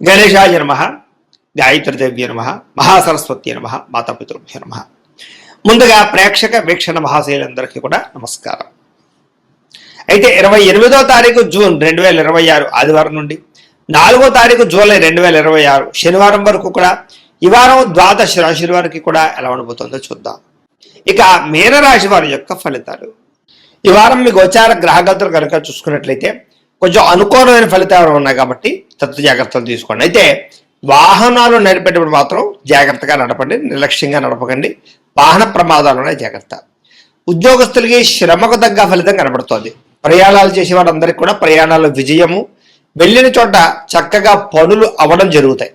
గణేశాయ నమః, గాయత్రీదేవ్య నమః, మహాసరస్వతి నమః, మాతాపితృభ్యో నమః. ముందుగా ప్రేక్షక వీక్షణ మహాశైలందరికీ కూడా నమస్కారం. అయితే 28వ తారీఖు జూన్ 2026 ఆదివారం నుండి 4వ తారీఖు జూలై 2026 శనివారం వరకు కూడా ఈ వారం ద్వాదశ రాశుల వారికి కూడా ఎలా ఉండబోతుందో చూద్దాం. ఇక మీనరాశి వారి యొక్క ఫలితాలు. ఈ వారం మీ గోచార గ్రహగతులు కనుక చూసుకున్నట్లయితే కొంచెం అనుకూలమైన ఫలితాలు ఉన్నాయి కాబట్టి తత్వ జాగ్రత్తలు తీసుకోండి. అయితే వాహనాలు నడిపేటప్పుడు మాత్రం జాగ్రత్తగా నడపండి, నిర్లక్ష్యంగా నడపకండి. వాహన ప్రమాదాలు ఉన్నాయి, జాగ్రత్త. ఉద్యోగస్తులకి శ్రమకు తగ్గ ఫలితం కనబడుతోంది. ప్రయాణాలు చేసే వారందరికీ కూడా ప్రయాణాలు విజయము, వెళ్ళిన చోట చక్కగా పనులు అవ్వడం జరుగుతాయి.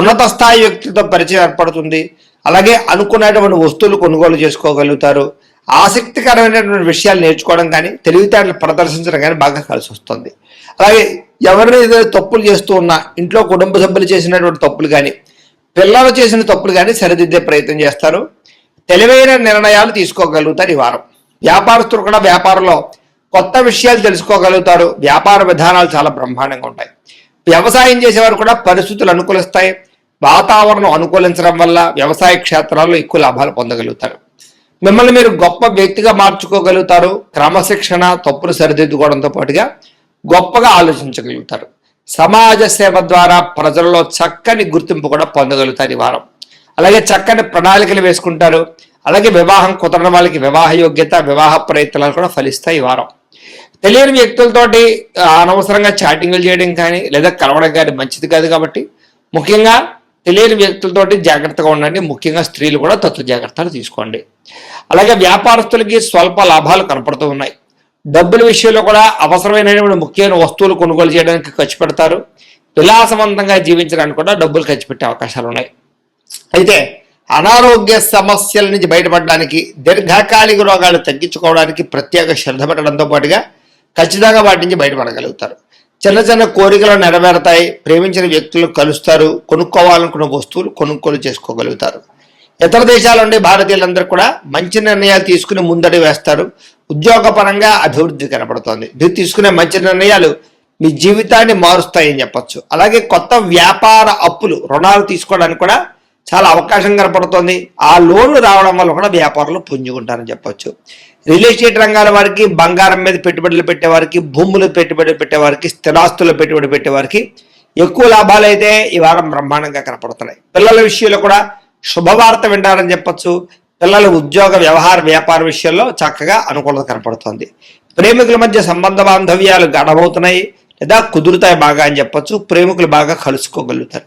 ఉన్నత స్థాయి వ్యక్తులతో పరిచయం ఏర్పడుతుంది. అలాగే అనుకున్నటువంటి వస్తువులు కొనుగోలు చేసుకోగలుగుతారు. ఆసక్తికరమైనటువంటి విషయాలు నేర్చుకోవడం కానీ తెలివితేటలు ప్రదర్శించడం కానీ బాగా కలిసి వస్తుంది. అలాగే ఎవరైనా ఏదైనా తప్పులు చేస్తూ ఉన్నా ఇంట్లో కుటుంబ సభ్యులు చేసినటువంటి తప్పులు కానీ పిల్లలు చేసిన తప్పులు కానీ సరిదిద్దే ప్రయత్నం చేస్తారు. తెలివైన నిర్ణయాలు తీసుకోగలుగుతారు ఈ వారం. వ్యాపారస్తులు కూడా వ్యాపారంలో కొత్త విషయాలు తెలుసుకోగలుగుతారు. వ్యాపార విధానాలు చాలా బ్రహ్మాండంగా ఉంటాయి. వ్యవసాయం చేసేవారు కూడా పరిస్థితులు అనుకూలిస్తాయి. వాతావరణం అనుకూలించడం వల్ల వ్యవసాయ క్షేత్రాల్లో ఎక్కువ లాభాలు పొందగలుగుతారు. మిమ్మల్ని మీరు గొప్ప వ్యక్తిగా మార్చుకోగలుగుతారు. క్రమశిక్షణ, తప్పులు సరిదిద్దుకోవడంతో పాటుగా గొప్పగా ఆలోచించగలుగుతారు. సమాజ సేవ ద్వారా ప్రజలలో చక్కని గుర్తింపు కూడా పొందగలుగుతారు ఈ వారం. అలాగే చక్కని ప్రణాళికలు వేసుకుంటారు. అలాగే వివాహం కుదరని వాళ్ళకి వివాహ యోగ్యత, వివాహ ప్రయత్నాలు కూడా ఫలిస్తాయి ఈ వారం. తెలియని వ్యక్తులతోటి అనవసరంగా చాటింగ్లు చేయడం కానీ లేదా కలవడం కానీ మంచిది కాదు కాబట్టి ముఖ్యంగా తెలియని వ్యక్తులతోటి జాగ్రత్తగా ఉండండి. ముఖ్యంగా స్త్రీలు కూడా తత్వ జాగ్రత్తలు తీసుకోండి. అలాగే వ్యాపారస్తులకి స్వల్ప లాభాలు కనపడుతూ ఉన్నాయి. డబ్బుల విషయంలో కూడా అవసరమైనటువంటి ముఖ్యమైన వస్తువులు కొనుగోలు చేయడానికి ఖర్చు పెడతారు. విలాసవంతంగా జీవించడానికి కూడా డబ్బులు ఖర్చు పెట్టే అవకాశాలు ఉన్నాయి. అయితే అనారోగ్య సమస్యల నుంచి బయటపడడానికి, దీర్ఘకాలిక రోగాలు తగ్గించుకోవడానికి ప్రత్యేక శ్రద్ధ పెట్టడంతో పాటుగా ఖచ్చితంగా వాటి నుంచి బయటపడగలుగుతారు. చిన్న చిన్న కోరికలు నెరవేరుతాయి. ప్రేమించిన వ్యక్తులను కలుస్తారు. కొనుక్కోవాలనుకున్న వస్తువులు కొనుగోలు చేసుకోగలుగుతారు. ఇతర దేశాల నుండి భారతీయులందరూ కూడా మంచి నిర్ణయాలు తీసుకుని ముందడి వేస్తారు. ఉద్యోగపరంగా అభివృద్ధి కనపడుతోంది. మీరు తీసుకునే మంచి నిర్ణయాలు మీ జీవితాన్ని మారుస్తాయని చెప్పొచ్చు. అలాగే కొత్త వ్యాపార అప్పులు, రుణాలు తీసుకోవడానికి కూడా చాలా అవకాశం కనపడుతోంది. ఆ లోన్లు రావడం వల్ల కూడా వ్యాపారంలో పుంజుకుంటారని చెప్పొచ్చు. రియల్ ఎస్టేట్ రంగాల వారికి, బంగారం మీద పెట్టుబడులు పెట్టేవారికి, భూములు పెట్టుబడి పెట్టేవారికి, స్థిరాస్తులు పెట్టుబడి పెట్టేవారికి ఎక్కువ లాభాలు అయితే ఈ వారం బ్రహ్మాండంగా కనపడుతున్నాయి. పిల్లల విషయంలో కూడా శుభవార్త వింటారని చెప్పొచ్చు. పిల్లల ఉద్యోగ, వ్యవహార, వ్యాపార విషయాల్లో చక్కగా అనుకూలత కనపడుతోంది. ప్రేమికుల మధ్య సంబంధ బాంధవ్యాలు గాఢమవుతున్నాయి లేదా కుదురుతాయి బాగా అని చెప్పొచ్చు. ప్రేమికులు బాగా కలుసుకోగలుగుతారు.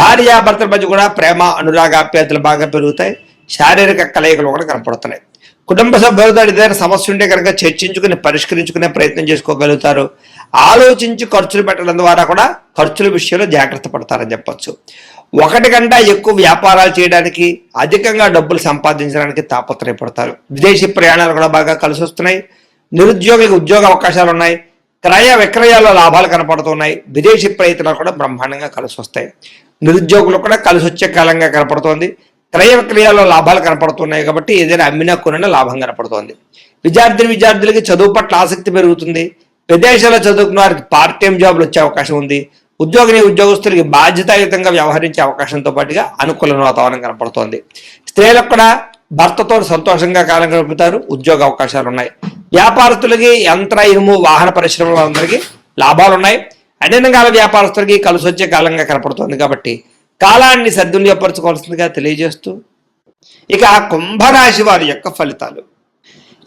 భార్యాభర్తల మధ్య కూడా ప్రేమ, అనురాగాప్యాతలు బాగా పెరుగుతాయి. శారీరక కలయికలు కూడా కనపడుతున్నాయి. కుటుంబ సభ్యులతో ఏదైనా సమస్య ఉంటే కనుక చర్చించుకుని పరిష్కరించుకునే ప్రయత్నం చేసుకోగలుగుతారు. ఆలోచించి ఖర్చులు పెట్టడం ద్వారా కూడా ఖర్చుల విషయంలో జాగ్రత్త పడతారని చెప్పొచ్చు. ఒకటి కంటే ఎక్కువ వ్యాపారాలు చేయడానికి, అధికంగా డబ్బులు సంపాదించడానికి తాపత్రయపడతారు. విదేశీ ప్రయాణాలు కూడా బాగా కలిసి వస్తున్నాయి. నిరుద్యోగులకు ఉద్యోగ అవకాశాలు ఉన్నాయి. క్రయ విక్రయాల్లో లాభాలు కనపడుతున్నాయి. విదేశీ ప్రయత్నాలు కూడా బ్రహ్మాండంగా కలిసి వస్తాయి. నిరుద్యోగులు కూడా కలిసి వచ్చే కాలంగా కనపడుతోంది. క్రయ విక్రయాల్లో లాభాలు కనపడుతున్నాయి కాబట్టి ఏదైనా అమ్మినా కొనినా లాభం కనపడుతోంది. విద్యార్థులకి చదువు పట్ల ఆసక్తి పెరుగుతుంది. విదేశాల్లో చదువుకున్న వారికి పార్ట్ టైం జాబ్లు వచ్చే అవకాశం ఉంది. ఉద్యోగస్తులకి బాధ్యతాయుతంగా వ్యవహరించే అవకాశంతో పాటుగా అనుకూల వాతావరణం కనపడుతోంది. స్త్రీలకు కూడా భర్తతో సంతోషంగా కాలం గడుపుతారు. ఉద్యోగ అవకాశాలు ఉన్నాయి. వ్యాపారస్తులకి యంత్ర, ఇనుము, వాహన పరిశ్రమల అందరికీ లాభాలు ఉన్నాయి. అన్ని రంగాల వ్యాపారస్తులకి కలిసి వచ్చే కాలంగా కనపడుతోంది కాబట్టి కాలాన్ని సద్వినియోగపరచుకోవాల్సిందిగా తెలియజేస్తూ ఇక కుంభరాశి వారి యొక్క ఫలితాలు.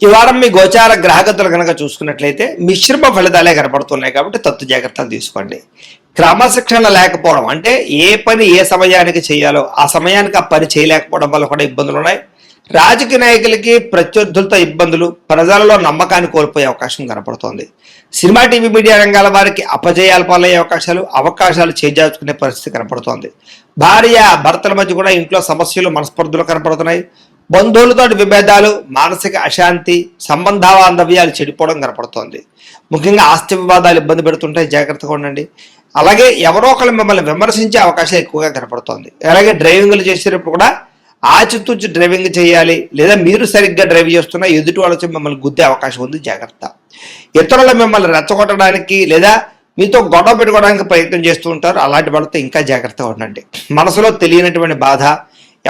ఈ వారం మీ గోచార గ్రహగతులు కనుక చూసుకున్నట్లయితే మిశ్రమ ఫలితాలే కనపడుతున్నాయి కాబట్టి తత్వ జాగ్రత్తలు తీసుకోండి. క్రమశిక్షణ లేకపోవడం అంటే ఏ పని ఏ సమయానికి చేయాలో ఆ సమయానికి ఆ పని చేయలేకపోవడం వల్ల కూడా ఇబ్బందులు ఉన్నాయి. రాజకీయ నాయకులకి ప్రత్యర్థులతో ఇబ్బందులు, ప్రజలలో నమ్మకాన్ని కోల్పోయే అవకాశం కనపడుతోంది. సినిమా, టీవీ, మీడియా రంగాల వారికి అపజయాలు పాలయ్యే అవకాశాలు చేజార్చుకునే పరిస్థితి కనపడుతోంది. భార్య భర్తల మధ్య కూడా ఇంట్లో సమస్యలు, మనస్పర్ధలు కనపడుతున్నాయి. బంధువులతో విభేదాలు, మానసిక అశాంతి, సంబంధ బాంధవ్యాలు చెడిపోవడం కనపడుతోంది. ముఖ్యంగా ఆస్తి వివాదాలు ఇబ్బంది పెడుతుంటాయి, జాగ్రత్తగా ఉండండి. అలాగే ఎవరో ఒకరు మిమ్మల్ని విమర్శించే అవకాశం ఎక్కువగా కనపడుతోంది. అలాగే డ్రైవింగ్లు చేసేటప్పుడు కూడా ఆచితూచి డ్రైవింగ్ చేయాలి. లేదా మీరు సరిగ్గా డ్రైవ్ చేస్తున్నా ఎదుటి వాళ్ళు వచ్చి మిమ్మల్ని గుద్దే అవకాశం ఉంది, జాగ్రత్త. ఇతరులు మిమ్మల్ని రెచ్చగొట్టడానికి లేదా మీతో గొడవ పెట్టుకోవడానికి ప్రయత్నం చేస్తూ ఉంటారు. అలాంటి వాళ్ళతో ఇంకా జాగ్రత్తగా ఉండండి. మనసులో తెలియనటువంటి బాధ,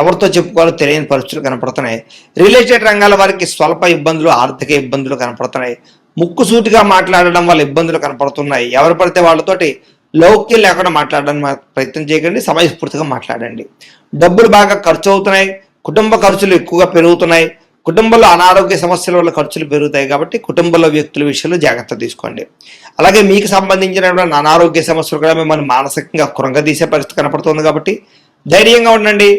ఎవరితో చెప్పుకోవాలో తెలియని పరిస్థితులు కనపడుతున్నాయి. రియల్ ఎస్టేట్ రంగాల వారికి స్వల్ప ఇబ్బందులు, ఆర్థిక ఇబ్బందులు కనపడుతున్నాయి. ముక్కుసూటిగా మాట్లాడడం వల్ల ఇబ్బందులు కనపడుతున్నాయి. ఎవరు పడితే వాళ్ళతోటి లౌక్యం లేకుండా మాట్లాడడానికి ప్రయత్నం చేయకండి. సమయస్ఫూర్తిగా మాట్లాడండి. డబ్బులు బాగా ఖర్చు అవుతున్నాయి. కుటుంబ ఖర్చులు ఎక్కువగా పెరుగుతున్నాయి. కుటుంబంలో అనారోగ్య సమస్యల వల్ల ఖర్చులు పెరుగుతాయి. కాబట్టి కుటుంబంలో వ్యక్తుల విషయంలో జాగ్రత్త తీసుకోండి. అలాగే మీకు సంబంధించినటువంటి అనారోగ్య సమస్యలు కూడా మిమ్మల్ని మానసికంగా కృంగదీసే పరిస్థితి కనపడుతుంది. కాబట్టి ధైర్యంగా ఉండండి.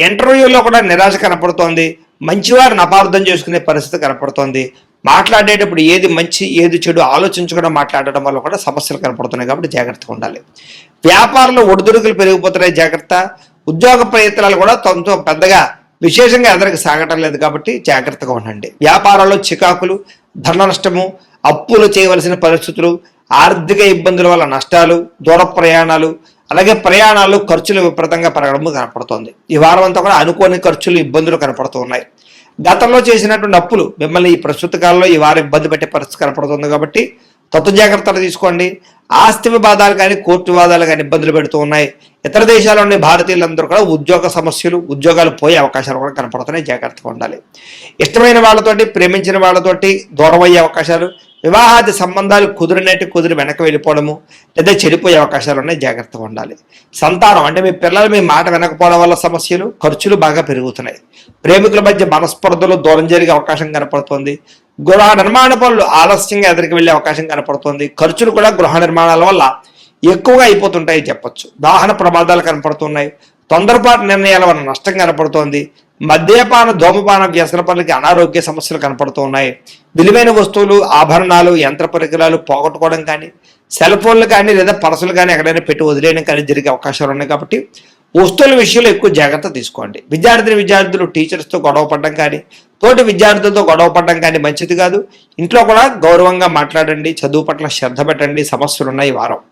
ఇంటర్వ్యూలో కూడా నిరాశ కనపడుతోంది. మంచివారిని అపార్థం చేసుకునే పరిస్థితి కనపడుతోంది. మాట్లాడేటప్పుడు ఏది మంచి ఏది చెడు ఆలోచించకుండా మాట్లాడటం వల్ల కూడా సమస్యలు కనపడుతున్నాయి. కాబట్టి జాగ్రత్తగా ఉండాలి. వ్యాపారంలో ఒడిదుడుకులు పెరిగిపోతున్నాయి. జాగ్రత్త. ఉద్యోగ ప్రయత్నాలు కూడా తమతో పెద్దగా విశేషంగా ఎదరికి సాగటం లేదు. కాబట్టి జాగ్రత్తగా ఉండండి. వ్యాపారాల్లో చికాకులు, ధన నష్టము, అప్పులు చేయవలసిన పరిస్థితులు, ఆర్థిక ఇబ్బందుల వల్ల నష్టాలు, దూర ప్రయాణాలు, అలాగే ప్రయాణాలు ఖర్చులు విపరీతంగా పెరగడం కనపడుతోంది. ఈ వారం అంతా కూడా అనుకోని ఖర్చులు, ఇబ్బందులు కనపడుతూ ఉన్నాయి. గతంలో చేసినటువంటి అప్పులు మిమ్మల్ని ఈ ప్రస్తుత కాలంలో ఈ వారం ఇబ్బంది పెట్టే పరిస్థితి కనపడుతుంది. కాబట్టి తత్వ జాగ్రత్తలు తీసుకోండి. ఆస్తి వివాదాలు కానీ, కోర్టు వివాదాలు కానీ ఇబ్బందులు పెడుతూ ఉన్నాయి. ఇతర దేశాల్లోని భారతీయులందరూ కూడా ఉద్యోగ సమస్యలు, ఉద్యోగాలు పోయే అవకాశాలు కూడా కనపడుతున్నాయి. జాగ్రత్తగా ఉండాలి. ఇష్టమైన వాళ్ళతోటి, ప్రేమించిన వాళ్ళతోటి దూరం అయ్యే అవకాశాలు, వివాహాది సంబంధాలు కుదిరి వెనక వెళ్ళిపోవడము లేదా చెడిపోయే అవకాశాలు ఉన్నాయి. జాగ్రత్తగా ఉండాలి. సంతానం అంటే మీ పిల్లలు మీ మాట వినకపోవడం వల్ల సమస్యలు, ఖర్చులు బాగా పెరుగుతున్నాయి. ప్రేమికుల మధ్య మనస్పర్ధలు దూరం జరిగే అవకాశం కనపడుతుంది. గృహ నిర్మాణ పనులు ఆలస్యంగా ఎదురికి వెళ్ళే అవకాశం కనపడుతుంది. ఖర్చులు కూడా గృహ నిర్మాణాల వల్ల ఎక్కువగా అయిపోతుంటాయి చెప్పొచ్చు. వాహన ప్రమాదాలు కనపడుతున్నాయి. తొందరపాటు నిర్ణయాల వల్ల నష్టం కనపడుతోంది. మద్యపాన, ధూమపాన వ్యసన పనులకి అనారోగ్య సమస్యలు కనపడుతూ ఉన్నాయి. విలువైన వస్తువులు, ఆభరణాలు, యంత్ర పరికరాలు పోగొట్టుకోవడం కానీ, సెల్ ఫోన్లు కానీ లేదా పర్సులు కానీ ఎక్కడైనా పెట్టి వదిలేయడం కానీ జరిగే అవకాశాలు ఉన్నాయి. కాబట్టి వస్తువుల విషయంలో ఎక్కువ జాగ్రత్త తీసుకోండి. విద్యార్థులు టీచర్స్తో గొడవ పడడం కానీ, తోటి విద్యార్థులతో గొడవ పడడం కానీ మంచిది కాదు. ఇంట్లో కూడా గౌరవంగా మాట్లాడండి. చదువు పట్ల శ్రద్ధ పెట్టండి. సమస్యలు ఉన్నాయి ఈ వారం.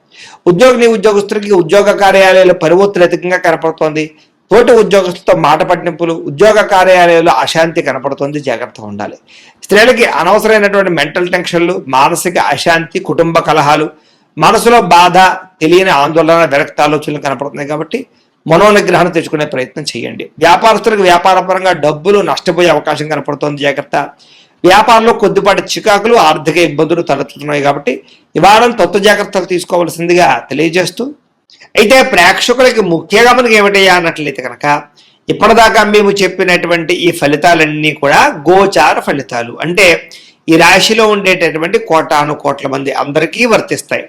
ఉద్యోగస్తులకి ఉద్యోగ కార్యాలయాలు పరివర్తన అధికంగా కనపడుతోంది. తోటి ఉద్యోగస్తులతో మాట పట్టింపులు, ఉద్యోగ కార్యాలయాల్లో అశాంతి కనపడుతుంది. జాగ్రత్తగా ఉండాలి. స్త్రీలకి అనవసరమైనటువంటి మెంటల్ టెన్షన్లు, మానసిక అశాంతి, కుటుంబ కలహాలు, మనసులో బాధ, తెలియని ఆందోళన, విరక్త ఆలోచనలు కనపడుతున్నాయి. కాబట్టి మనోనిగ్రహణ తెచ్చుకునే ప్రయత్నం చేయండి. వ్యాపారస్తులకు వ్యాపారపరంగా డబ్బులు నష్టపోయే అవకాశం కనపడుతోంది. జాగ్రత్త. వ్యాపారంలో కొద్దిపాటి చికాకులు, ఆర్థిక ఇబ్బందులు తలెత్తుతున్నాయి. కాబట్టి ఈ వారం తత్వ జాగ్రత్తలు తీసుకోవాల్సిందిగా తెలియజేస్తూ, అయితే ప్రేక్షకులకి ముఖ్యంగా మనకి ఏమిటయ్యా అన్నట్లయితే కనుక ఇప్పటిదాకా మేము చెప్పినటువంటి ఈ ఫలితాలన్నీ కూడా గోచార ఫలితాలు. అంటే ఈ రాశిలో ఉండేటటువంటి కోటాను కోట్ల మంది అందరికీ వర్తిస్తాయి.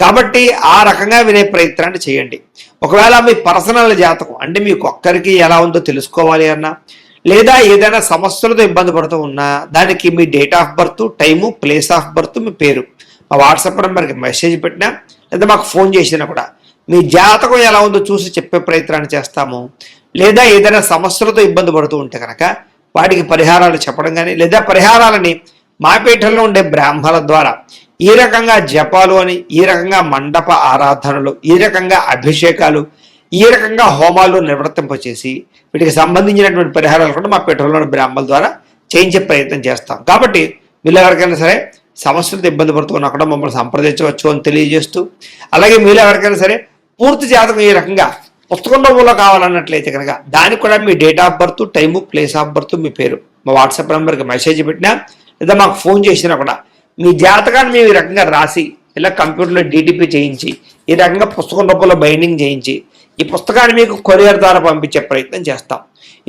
కాబట్టి ఆ రకంగా వినే ప్రయత్నాన్ని చేయండి. ఒకవేళ మీ పర్సనల్ జాతకం అంటే మీకు ఒక్కరికి ఎలా ఉందో తెలుసుకోవాలి అన్నా, లేదా ఏదైనా సమస్యలతో ఇబ్బంది పడుతూ ఉన్నా, దానికి మీ date of birth, time, place of birth, మీ పేరు మా వాట్సాప్ నెంబర్కి మెసేజ్ పెట్టినా లేదా మాకు ఫోన్ చేసినా కూడా మీ జాతకం ఎలా ఉందో చూసి చెప్పే ప్రయత్నాన్ని చేస్తాము. లేదా ఏదైనా సమస్యలతో ఇబ్బంది పడుతూ ఉంటే కనుక వాటికి పరిహారాలు చెప్పడం కానీ, లేదా పరిహారాలని మా పీఠంలో ఉండే బ్రాహ్మణుల ద్వారా ఈ రకంగా జపాలు అని, ఈ రకంగా మండప ఆరాధనలు, ఈ రకంగా అభిషేకాలు, ఈ రకంగా హోమాలు నిర్వర్తింపచేసి వీటికి సంబంధించినటువంటి పరిహారాలు కూడా మా పీఠంలోని బ్రాహ్మణుల ద్వారా చేయించే ప్రయత్నం చేస్తాం. కాబట్టి వీళ్ళు ఎవరికైనా సరే సమస్యలతో ఇబ్బంది పడుతున్నా కూడా మమ్మల్ని సంప్రదించవచ్చు అని తెలియజేస్తూ, అలాగే మీరు ఎవరికైనా సరే పూర్తి జాతకం ఈ రకంగా పుస్తకం రూపంలో కావాలన్నట్లయితే కనుక దానికి కూడా మీ date of birth, time, place of birth, మీ పేరు మా వాట్సాప్ నెంబర్కి మెసేజ్ పెట్టినా లేదా మాకు ఫోన్ చేసినా కూడా మీ జాతకాన్ని మేము ఈ రకంగా రాసి ఇలా కంప్యూటర్లో DTP చేయించి ఈ రకంగా పుస్తకం రూపంలో బైండింగ్ చేయించి ఈ పుస్తకాన్ని మీకు కొరియర్ ద్వారా పంపించే ప్రయత్నం చేస్తాం.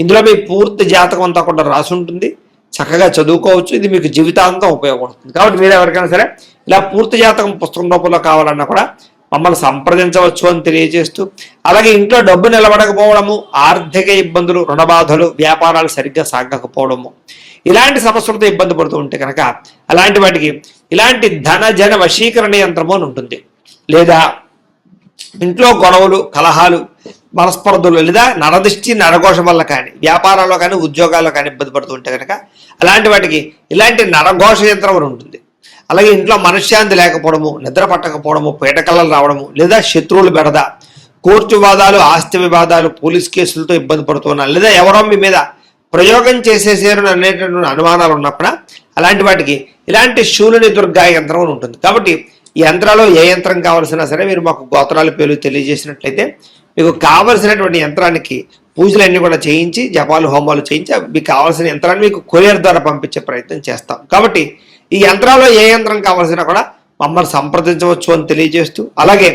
ఇందులో మీ పూర్తి జాతకం అంతా కూడా రాసి ఉంటుంది. చక్కగా చదువుకోవచ్చు. ఇది మీకు జీవితాంతం ఉపయోగపడుతుంది. కాబట్టి మీరు ఎవరికైనా సరే ఇలా పూర్తి జాతకం పుస్తకం రూపంలో కావాలన్నా కూడా మమ్మల్ని సంప్రదించవచ్చు అని తెలియజేస్తూ, అలాగే ఇంట్లో డబ్బు నిలబడకపోవడము, ఆర్థిక ఇబ్బందులు, రుణబాధలు, వ్యాపారాలు సరిగ్గా సాగకపోవడము, ఇలాంటి సమస్యలతో ఇబ్బంది పడుతూ ఉంటే కనుక అలాంటి వాటికి ఇలాంటి ధన జన వశీకరణ యంత్రము అని ఉంటుంది. లేదా ఇంట్లో గొడవలు, కలహాలు, మనస్పర్ధలు, లేదా నరదిష్టి, నరఘోష వల్ల కానీ, వ్యాపారాల్లో కానీ, ఉద్యోగాల్లో కానీ ఇబ్బంది పడుతూ ఉంటే కనుక అలాంటి వాటికి ఇలాంటి నరఘోష యంత్రం అని ఉంటుంది. అలాగే ఇంట్లో మనశ్శాంతి లేకపోవడము, నిద్ర పట్టకపోవడము, పీటకల్లలు రావడము, లేదా శత్రువులు బెడద, కోర్టు వివాదాలు, ఆస్తి వివాదాలు, పోలీస్ కేసులతో ఇబ్బంది పడుతున్నారు, లేదా ఎవరో మీ మీద ప్రయోగం చేసేసారు అనేటటువంటి అనుమానాలు ఉన్నప్పుడు అలాంటి వాటికి ఇలాంటి శూలిని దుర్గా యంత్రం ఉంటుంది. కాబట్టి ఈ యంత్రాలు ఏ యంత్రం కావాల్సినా సరే మీరు మాకు గోత్రాల పేర్లు తెలియజేసినట్లయితే మీకు కావలసినటువంటి యంత్రానికి పూజలన్నీ కూడా చేయించి జపాలు హోమాలు చేయించి మీకు కావాల్సిన యంత్రాన్ని మీకు కొరియర్ ద్వారా పంపించే ప్రయత్నం చేస్తాం. కాబట్టి ఈ యంత్రాల్లో ఏ యంత్రం కావాల్సినా కూడా మమ్మల్ని సంప్రదించవచ్చు అని తెలియజేస్తూ, అలాగే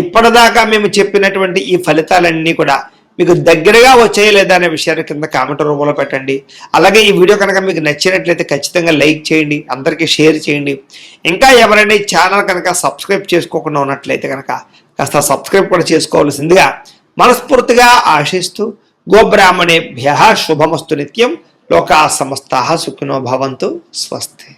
ఇప్పటిదాకా మేము చెప్పినటువంటి ఈ ఫలితాలన్నీ కూడా మీకు దగ్గరగా వచ్చాయి లేదా అనే విషయాన్ని కింద కామెంట్ రూపంలో పెట్టండి. అలాగే ఈ వీడియో కనుక మీకు నచ్చినట్లయితే ఖచ్చితంగా లైక్ చేయండి, అందరికీ షేర్ చేయండి. ఇంకా ఎవరైనా ఈ ఛానల్ కనుక సబ్స్క్రైబ్ చేసుకోకుండా ఉన్నట్లయితే కనుక కాస్త సబ్స్క్రైబ్ కూడా చేసుకోవాల్సిందిగా మనస్ఫూర్తిగా ఆశిస్తూ, గోబ్రాహ్మణేభ్యః శుభమస్తు నిత్యం, లోకా సమస్తాః సుఖినో భవంతు, స్వస్తి.